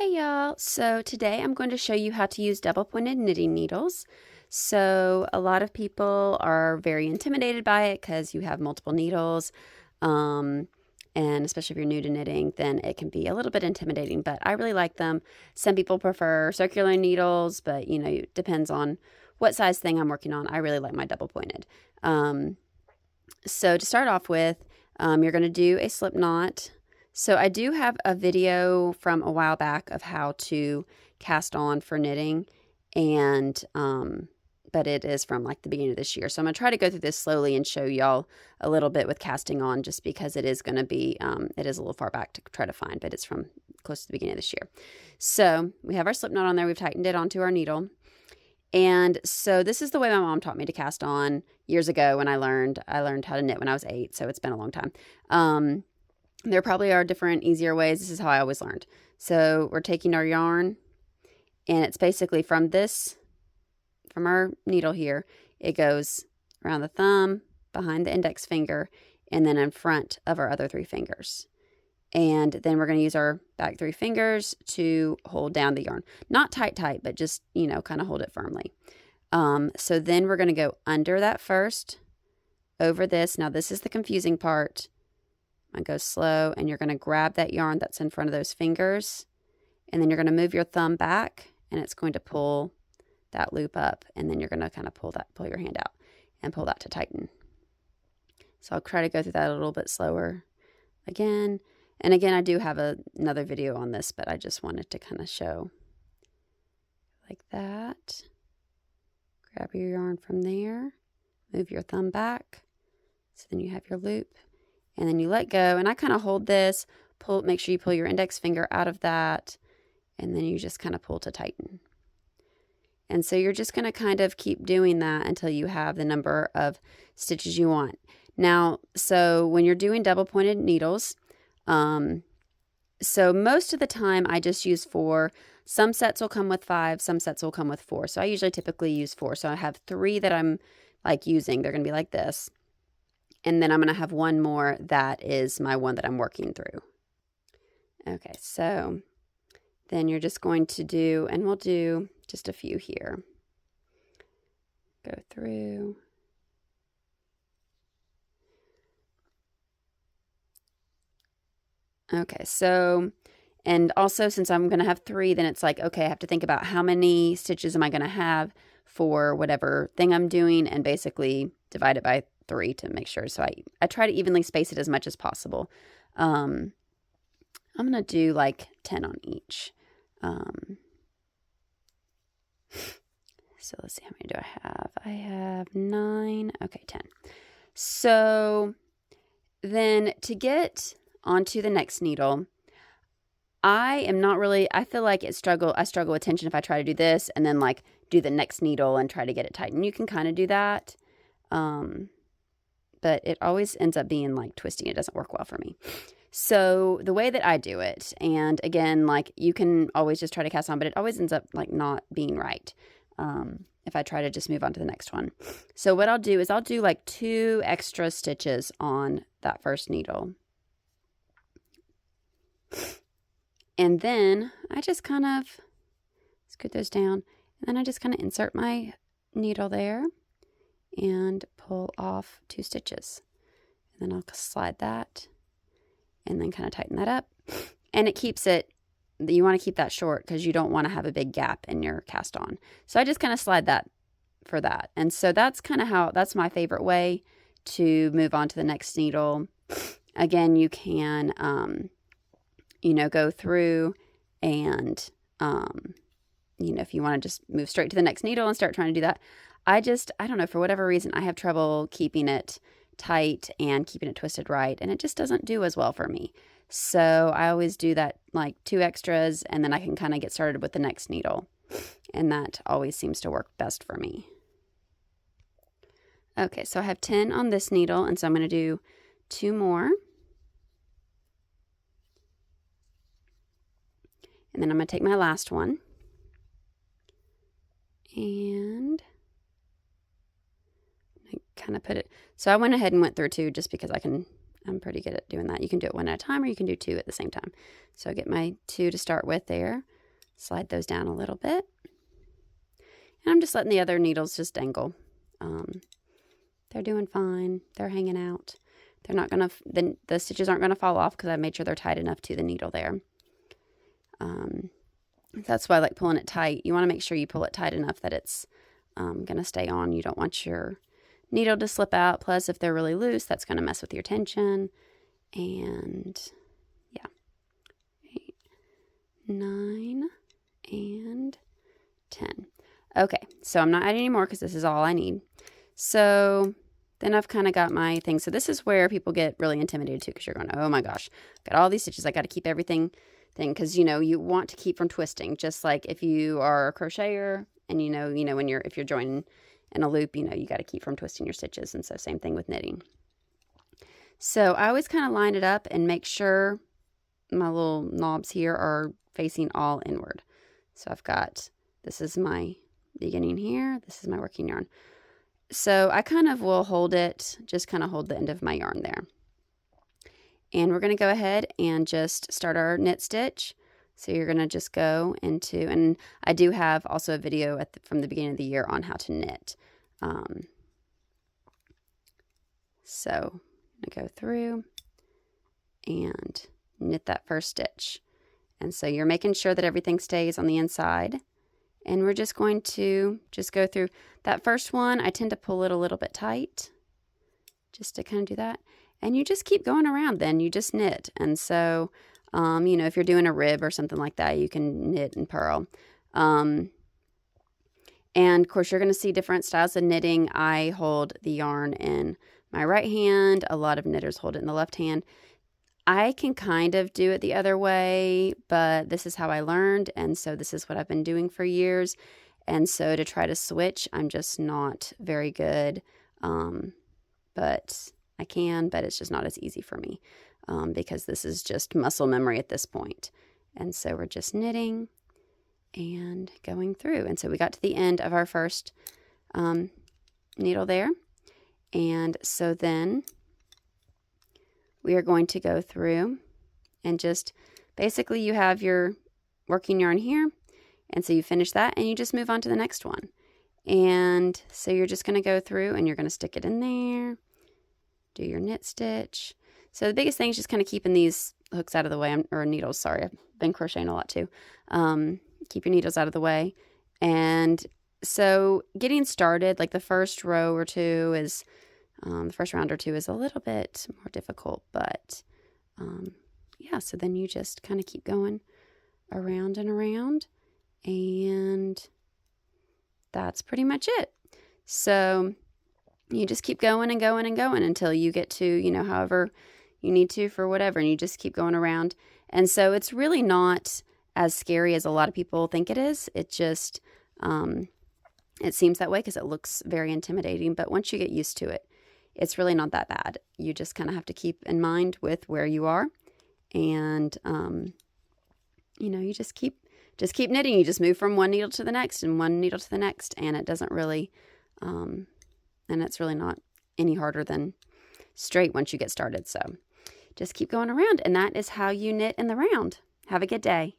Hey y'all, so today I'm going to show you how to use double pointed knitting needles. So a lot of people are very intimidated by it because you have multiple needles, and especially if you're new to knitting, then it can be a little bit intimidating, but I really like them. Some people prefer circular needles, but it depends on what size thing I'm working on. I really like my double pointed. So to start off with, you're going to do a slip knot. So I do have a video from a while back of how to cast on for knitting, and but it is from like the beginning of this year. So I'm going to try to go through this slowly and show y'all a little bit with casting on, just because it is going to be, it is a little far back to try to find, but it's from close to the beginning of this year. So we have our slip knot on there. We've tightened it onto our needle. And so this is the way my mom taught me to cast on years ago when I learned how to knit when I was 8, so it's been a long time. There probably are different, easier ways. This is how I always learned. So we're taking our yarn, and it's basically from our needle here, it goes around the thumb, behind the index finger, and then in front of our other 3 fingers. And then we're going to use our back 3 fingers to hold down the yarn. Not tight, but just, kind of hold it firmly. So then we're going to go under that first, over this. Now this is the confusing part. I go slow, and you're going to grab that yarn that's in front of those fingers, and then you're going to move your thumb back, and it's going to pull that loop up, and then you're going to kind of pull your hand out and pull that to tighten. So I'll try to go through that a little bit slower again. And again, I do have another video on this, but I just wanted to kind of show like that. Grab your yarn from there, move your thumb back, so then you have your loop. And then you let go, and I kind of hold this, make sure you pull your index finger out of that, and then you just kind of pull to tighten. And so you're just going to kind of keep doing that until you have the number of stitches you want. Now, so when you're doing double pointed needles, so most of the time I just use 4. Some sets will come with 5, some sets will come with 4. So I usually typically use 4. So I have 3 that I'm like using. They're going to be like this. And then I'm going to have 1 more that is my one that I'm working through. Okay, so then you're just going to do, and we'll do just a few here. Go through. Okay, so, and also since I'm going to have 3, then it's like, okay, I have to think about how many stitches am I going to have for whatever thing I'm doing, and basically divide it by 3 to make sure. So I try to evenly space it as much as possible. I'm going to do like 10 on each. So let's see, how many do I have? I have 9. Okay, 10. So then to get onto the next needle, I feel like I struggle with tension if I try to do this and then like do the next needle and try to get it tight. And you can kind of do that. But it always ends up being like twisting. It doesn't work well for me. So the way that I do it, and again, like you can always just try to cast on, but it always ends up like not being right. If I try to just move on to the next one. So what I'll do is I'll do like 2 extra stitches on that first needle. And then I just kind of scoot those down, and then I just kind of insert my needle there and pull off 2 stitches. And then I'll slide that and then kind of tighten that up. And it keeps it, you want to keep that short because you don't want to have a big gap in your cast on. So I just kind of slide that for that. And so that's kind of that's my favorite way to move on to the next needle. Again, you can, go through and, if you want to just move straight to the next needle and start trying to do that. I don't know, for whatever reason, I have trouble keeping it tight and keeping it twisted right, and it just doesn't do as well for me. So I always do that, like 2 extras, and then I can kind of get started with the next needle, and that always seems to work best for me. Okay, so I have 10 on this needle, and so I'm going to do 2 more. And then I'm going to take my last one, and I kind of put it, so I went ahead and went through 2 just because I can I'm pretty good at doing that. You can do it one at a time, or you can do 2 at the same time. So I get my 2 to start with there. Slide those down a little bit. And I'm just letting the other needles just dangle. They're doing fine. They're hanging out. They're not going to, the stitches aren't going to fall off because I made sure they're tight enough to the needle there. That's why I like pulling it tight. You want to make sure you pull it tight enough that it's going to stay on. You don't want your needle to slip out. Plus, if they're really loose, that's going to mess with your tension. And yeah, 8, 9, and 10. Okay, so I'm not adding any more because this is all I need. So then I've kind of got my thing. So this is where people get really intimidated too, because you're going, oh my gosh, got all these stitches. I got to keep everything thing, because you know you want to keep from twisting. Just like if you are a crocheter and you know when if you're joining in a loop, you got to keep from twisting your stitches. And so same thing with knitting. So I always kind of line it up and make sure my little knobs here are facing all inward. So I've got, this is my beginning here, this is my working yarn. So I kind of will hold it, just kind of hold the end of my yarn there. And we're going to go ahead and just start our knit stitch. So you're going to just go into, and I do have also a video from the beginning of the year on how to knit. So I'm going to go through and knit that first stitch. And so you're making sure that everything stays on the inside. And we're just going to just go through that first one. I tend to pull it a little bit tight just to kind of do that. And you just keep going around, then you just knit. And so, if you're doing a rib or something like that, you can knit and purl. And of course, you're going to see different styles of knitting. I hold the yarn in my right hand. A lot of knitters hold it in the left hand. I can kind of do it the other way, but this is how I learned. And so this is what I've been doing for years. And so to try to switch, I'm just not very good. But I can, but it's just not as easy for me because this is just muscle memory at this point. And so we're just knitting and going through. And so we got to the end of our first needle there. And so then we are going to go through and just basically you have your working yarn here. And so you finish that and you just move on to the next one. And so you're just going to go through and you're going to stick it in there. Do your knit stitch. So the biggest thing is just kind of keeping these hooks out of the way, or needles, sorry. I've been crocheting a lot too. Keep your needles out of the way. And so getting started, like the first row or two is, the first round or two is a little bit more difficult, but yeah, so then you just kind of keep going around and around, and that's pretty much it. So you just keep going and going and going until you get to, however you need to for whatever, and you just keep going around. And so it's really not as scary as a lot of people think it is. It just, it seems that way because it looks very intimidating, but once you get used to it, it's really not that bad. You just kind of have to keep in mind with where you are, and, you just keep knitting. You just move from one needle to the next and one needle to the next, and it doesn't really, and it's really not any harder than straight once you get started. So just keep going around, and that is how you knit in the round. Have a good day.